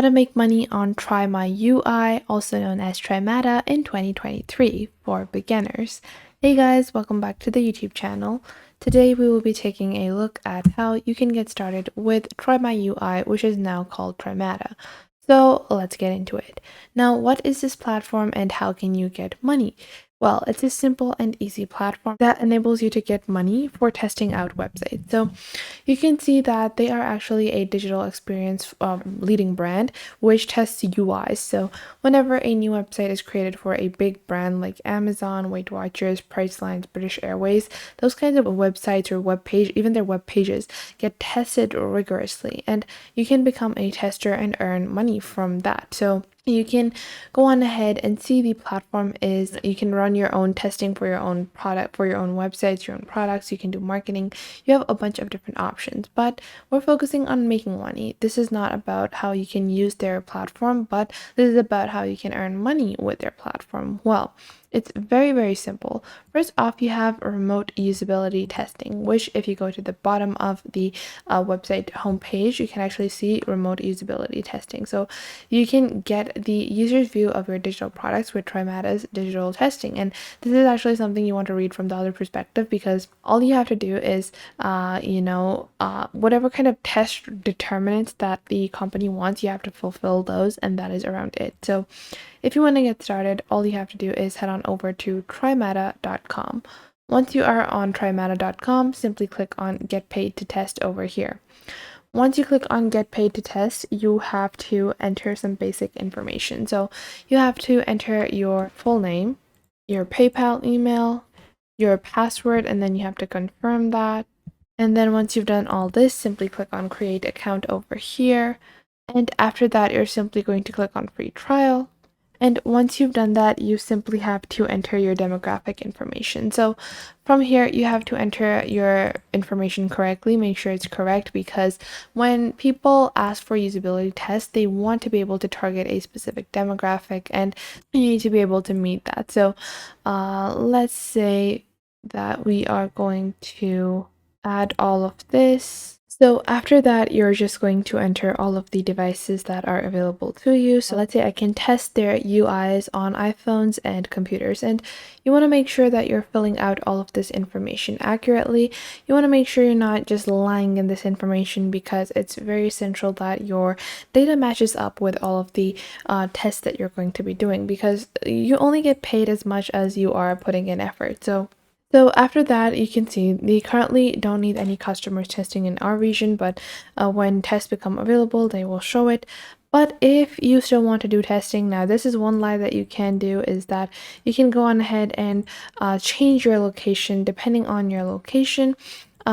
how to make money on TRYMYUI, also known as Trymata, in 2023 for beginners. Hey guys, welcome back to the YouTube channel. Today we will be taking a look at how you can get started with TRYMYUI, which is now called Trymata. So let's get into it. Now, what is this platform and how can you get money? Well, it's a simple and easy platform that enables you to get money for testing out websites. So you can see that they are actually a digital experience leading brand which tests UIs. So whenever a new website is created for a big brand like Amazon, Weight Watchers, Pricelines, British Airways, those kinds of websites or web page, even their web pages get tested rigorously, and you can become a tester and earn money from that. So you can go on ahead and see the platform is you can run your own testing for your own product, for your own websites, your own products. You can do marketing. You have a bunch of different options, but we're focusing on making money. This is not about how you can use their platform, but this is about how you can earn money with their platform. Well, it's very, very simple. First off, you have remote usability testing, which if you go to the bottom of the website homepage, you can actually see remote usability testing. So you can get the user's view of your digital products with Trymata's digital testing. And this is actually something you want to read from the other perspective, because all you have to do is, whatever kind of test determinants that the company wants, you have to fulfill those, and that is around it. So if you want to get started, all you have to do is head on over to trymata.com. Once you are on trymata.com, simply click on Get Paid to Test over here. Once you click on Get Paid to Test, you have to enter some basic information. So you have to enter your full name, your PayPal email, your password, and then you have to confirm that. And then once you've done all this, simply click on Create Account over here. And after that, you're simply going to click on Free Trial. And once you've done that, you simply have to enter your demographic information. So from here, you have to enter your information correctly. Make sure it's correct, because when people ask for usability tests, they want to be able to target a specific demographic, and you need to be able to meet that. So let's say that we are going to add all of this. So after that, you're just going to enter all of the devices that are available to you. So let's say I can test their UIs on iPhones and computers, and you want to make sure that you're filling out all of this information accurately. You want to make sure you're not just lying in this information, because it's very essential that your data matches up with all of the tests that you're going to be doing, because you only get paid as much as you are putting in effort. So after that, you can see they currently don't need any customers testing in our region, but when tests become available, they will show it. But if you still want to do testing, now this is one lie that you can do, is that you can go on ahead and change your location. Depending on your location,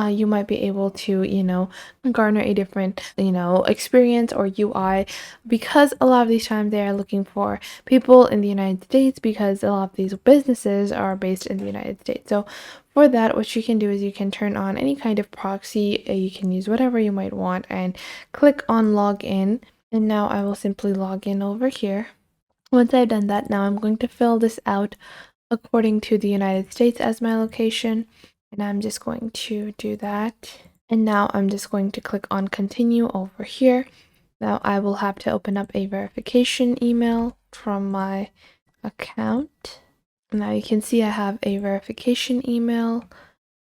you might be able to, garner a different, experience or UI, because a lot of these times they are looking for people in the United States, because a lot of these businesses are based in the United States. So for that, what you can do is you can turn on any kind of proxy. You can use whatever you might want and click on login. And now I will simply log in over here. Once I've done that, now I'm going to fill this out according to the United States as my location. And I'm just going to do that. And now I'm just going to click on continue over here. Now I will have to open up a verification email from my account. Now you can see I have a verification email,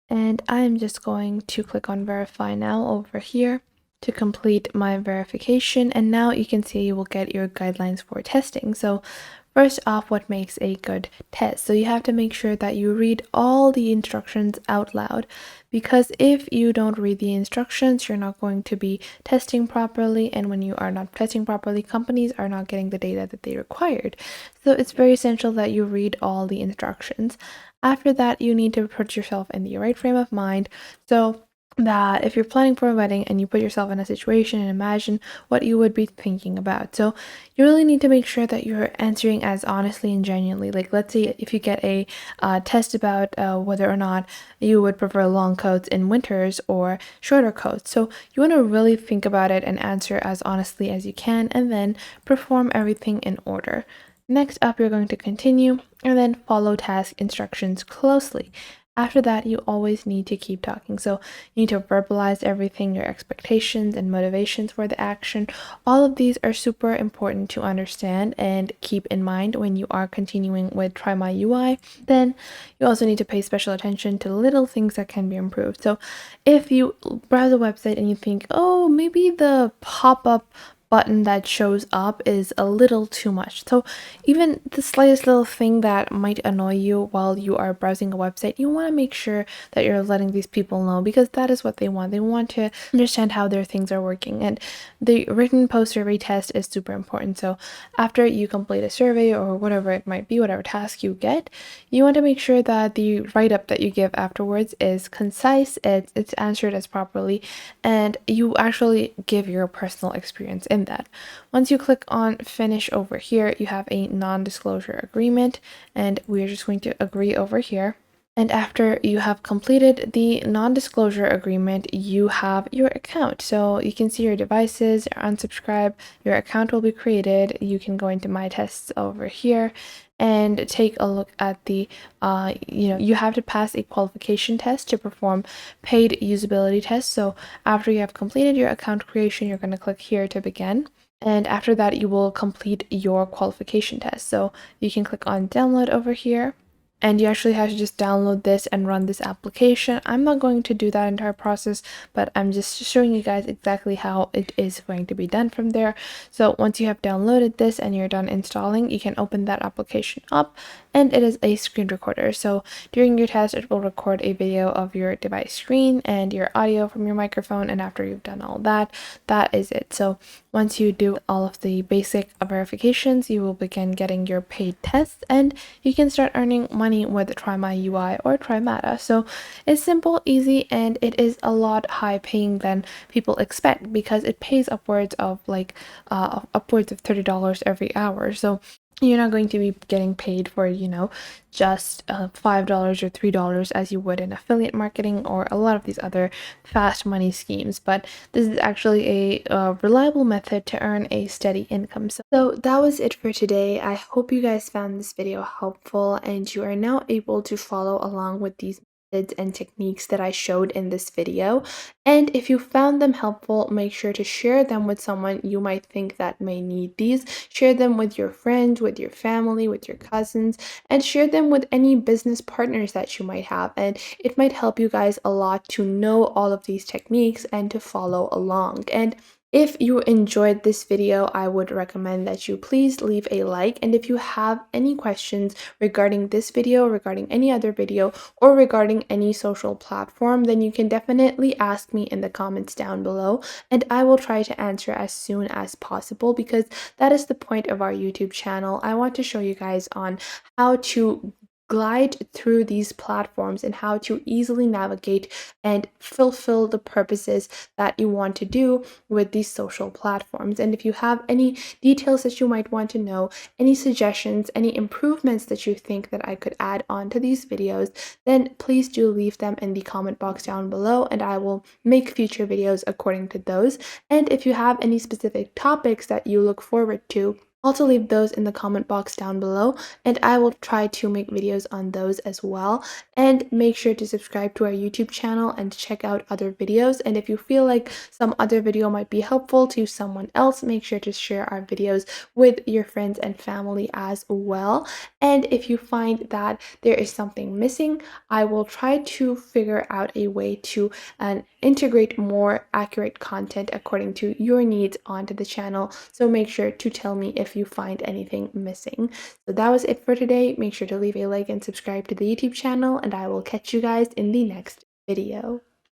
and I'm just going to click on verify now over here to complete my verification. And now you can see you will get your guidelines for testing. So first off, what makes a good test? So you have to make sure that you read all the instructions out loud, because if you don't read the instructions, you're not going to be testing properly. And when you are not testing properly, companies are not getting the data that they required. So it's very essential that you read all the instructions. After that, you need to put yourself in the right frame of mind. So that if you're planning for a wedding and you put yourself in a situation and imagine what you would be thinking about. So you really need to make sure that you're answering as honestly and genuinely. Like, let's say if you get a test about whether or not you would prefer long coats in winters or shorter coats. So you want to really think about it and answer as honestly as you can, and then perform everything in order. Next up, you're going to continue and then follow task instructions closely. After that, you always need to keep talking. So you need to verbalize everything, your expectations and motivations for the action. All of these are super important to understand and keep in mind when you are continuing with TRYMYUI. Then you also need to pay special attention to little things that can be improved. So if you browse a website and you think, oh, maybe the pop-up button that shows up is a little too much. So even the slightest little thing that might annoy you while you are browsing a website, you want to make sure that you're letting these people know, because that is what they want. They want to understand how their things are working, and the written post-survey test is super important. So after you complete a survey or whatever it might be, whatever task you get, you want to make sure that the write-up that you give afterwards is concise, it's answered as properly, and you actually give your personal experience in that. Once you click on finish over here, you have a non-disclosure agreement, and we're just going to agree over here. And after you have completed the non-disclosure agreement, you have your account. So you can see your devices, unsubscribe, your account will be created. You can go into my tests over here and take a look at the, you have to pass a qualification test to perform paid usability tests. So after you have completed your account creation, you're going to click here to begin. And after that, you will complete your qualification test. So you can click on download over here, and you actually have to just download this and run this application. I'm not going to do that entire process, but I'm just showing you guys exactly how it is going to be done from there. So once you have downloaded this and you're done installing, you can open that application up, and it is a screen recorder. So during your test, it will record a video of your device screen and your audio from your microphone, and after you've done all that, that is it. So once you do all of the basic verifications, you will begin getting your paid tests, and you can start earning money with TRYMYUI or Trymata. So it's simple, easy, and it is a lot high paying than people expect, because it pays upwards of upwards of $30 every hour. So you're not going to be getting paid for, just $5 or $3 as you would in affiliate marketing or a lot of these other fast money schemes. But this is actually a reliable method to earn a steady income. So that was it for today. I hope you guys found this video helpful and you are now able to follow along with these methods and techniques that I showed in this video. And if you found them helpful, make sure to share them with someone you might think that may need these. Share them with your friends, with your family, with your cousins, and share them with any business partners that you might have. And it might help you guys a lot to know all of these techniques and to follow along. And if you enjoyed this video, I would recommend that you please leave a like. And if you have any questions regarding this video, regarding any other video, or regarding any social platform, then you can definitely ask me in the comments down below, and I will try to answer as soon as possible, because that is the point of our YouTube channel. I want to show you guys on how to glide through these platforms and how to easily navigate and fulfill the purposes that you want to do with these social platforms. And if you have any details that you might want to know, any suggestions, any improvements that you think that I could add on to these videos, then please do leave them in the comment box down below, and I will make future videos according to those. And if you have any specific topics that you look forward to, also leave those in the comment box down below, and I will try to make videos on those as well. And make sure to subscribe to our YouTube channel and check out other videos. And if you feel like some other video might be helpful to someone else, make sure to share our videos with your friends and family as well. And if you find that there is something missing, I will try to figure out a way to integrate more accurate content according to your needs onto the channel. So make sure to tell me if you find anything missing. So that was it for today. Make sure to leave a like and subscribe to the YouTube channel, and I will catch you guys in the next video.